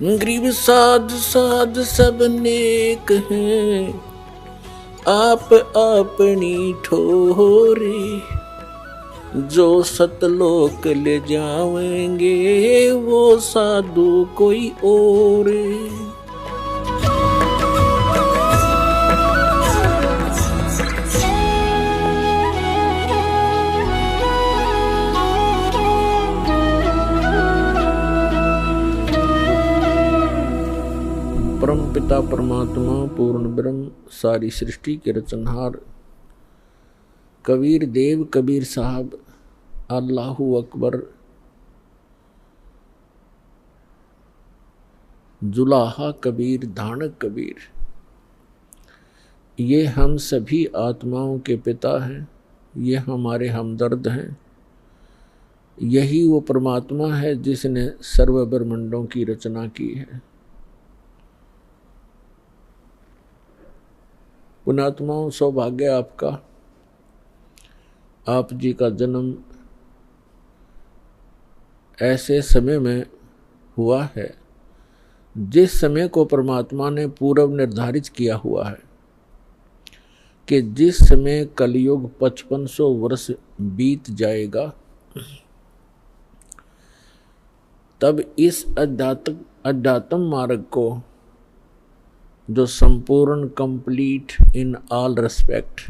गरीब साध साध सब नेक हैं, आप अपनी ठोरे। जो सतलोक ले जाएंगे वो साधु कोई और। परम पिता परमात्मा पूर्ण ब्रह्म सारी सृष्टि के रचनहार कबीर देव कबीर साहब अल्लाहू अकबर जुलाहा कबीर धानक कबीर, ये हम सभी आत्माओं के पिता हैं, ये हमारे हमदर्द हैं। यही वो परमात्मा है जिसने सर्व ब्रह्मांडों की रचना की है। पुण्यात्माओं, सौभाग्य आपका, आप जी का जन्म ऐसे समय में हुआ है जिस समय को परमात्मा ने पूर्व निर्धारित किया हुआ है कि जिस समय कलयुग 5500 वर्ष बीत जाएगा तब इस अध्यात्म मार्ग को जो संपूर्ण कंप्लीट इन ऑल रेस्पेक्ट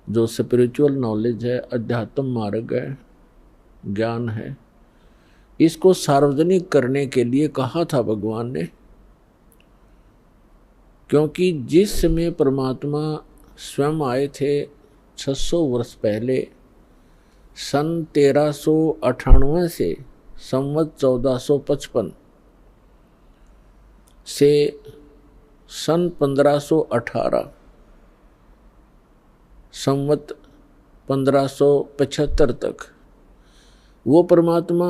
जो स्पिरिचुअल नॉलेज है, अध्यात्म मार्ग है, ज्ञान है, इसको सार्वजनिक करने के लिए कहा था भगवान ने। क्योंकि जिस समय परमात्मा स्वयं आए थे 600 वर्ष पहले, सन 1398 से संवत 1455 से सन 1518 संवत 1575 तक वो परमात्मा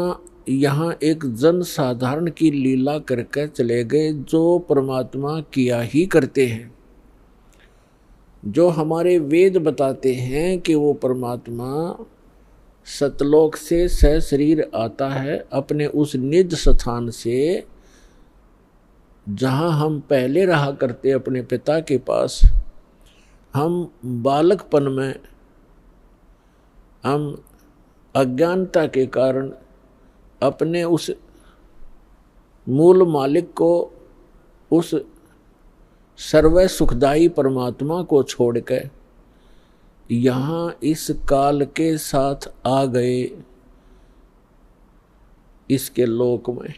यहाँ एक जन साधारण की लीला करके चले गए, जो परमात्मा किया ही करते हैं। जो हमारे वेद बताते हैं कि वो परमात्मा सतलोक से सशरीर आता है अपने उस निज स्थान से जहाँ हम पहले रहा करते अपने पिता के पास। हम बालकपन में हम अज्ञानता के कारण अपने उस मूल मालिक को, उस सर्व सुखदायी परमात्मा को छोड़कर यहाँ इस काल के साथ आ गए इसके लोक में।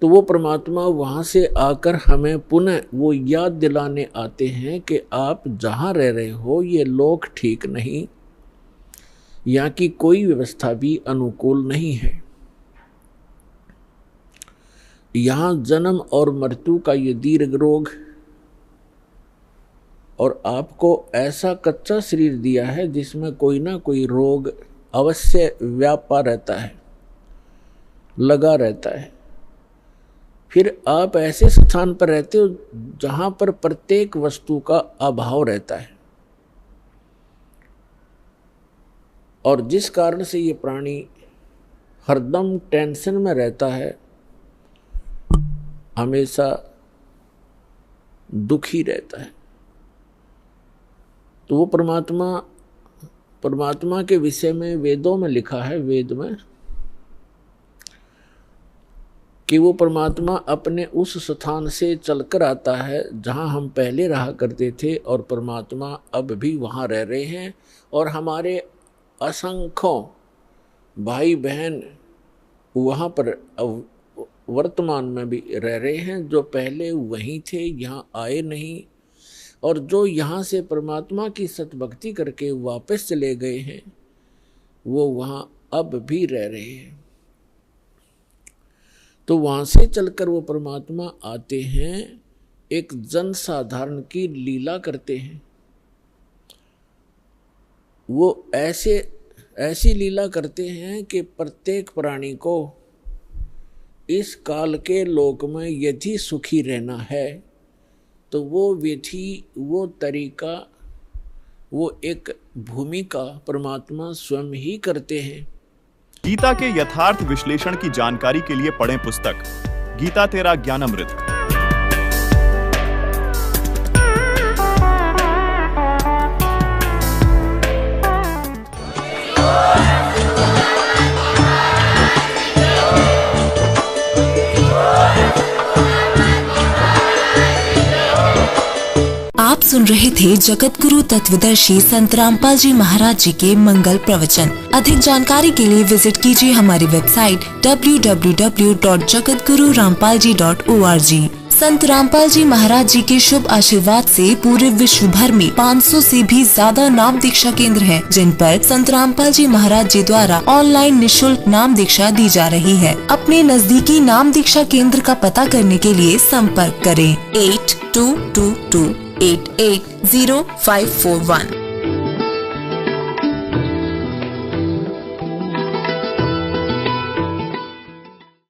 तो वो परमात्मा वहाँ से आकर हमें पुनः वो याद दिलाने आते हैं कि आप जहाँ रह रहे हो ये लोक ठीक नहीं, यहाँ की कोई व्यवस्था भी अनुकूल नहीं है। यहाँ जन्म और मृत्यु का ये दीर्घ रोग, और आपको ऐसा कच्चा शरीर दिया है जिसमें कोई ना कोई रोग अवश्य व्यापा रहता है, लगा रहता है। फिर आप ऐसे स्थान पर रहते हो जहाँ पर प्रत्येक वस्तु का अभाव रहता है, और जिस कारण से ये प्राणी हरदम टेंशन में रहता है, हमेशा दुखी रहता है। तो वो परमात्मा के विषय में वेदों में लिखा है, वेद में, कि वो परमात्मा अपने उस स्थान से चलकर आता है जहाँ हम पहले रहा करते थे, और परमात्मा अब भी वहाँ रह रहे हैं। और हमारे असंख्यों भाई बहन वहाँ पर वर्तमान में भी रह रहे हैं, जो पहले वहीं थे, यहाँ आए नहीं, और जो यहाँ से परमात्मा की सतभक्ति करके वापस चले गए हैं वो वहाँ अब भी रह रहे हैं। तो वहाँ से चलकर वो परमात्मा आते हैं, एक जन साधारण की लीला करते हैं। वो ऐसी लीला करते हैं कि प्रत्येक प्राणी को इस काल के लोक में यदि सुखी रहना है तो वो विधि, वो तरीका, वो एक भूमिका परमात्मा स्वयं ही करते हैं। गीता के यथार्थ विश्लेषण की जानकारी के लिए पढ़ें पुस्तक गीता तेरा ज्ञानामृत। आप सुन रहे थे जगत गुरु तत्वदर्शी संत रामपाल जी महाराज जी के मंगल प्रवचन। अधिक जानकारी के लिए विजिट कीजिए हमारी वेबसाइट www.jagatgururampalji.org। संत रामपाल जी महाराज जी के शुभ आशीर्वाद से पूरे विश्व भर में 500 से भी ज्यादा नाम दीक्षा केंद्र हैं, जिन पर संत रामपाल जी महाराज जी द्वारा ऑनलाइन निशुल्क नाम दीक्षा दी जा रही है। अपने नजदीकी नाम दीक्षा केंद्र का पता करने के लिए संपर्क करें 8222880541।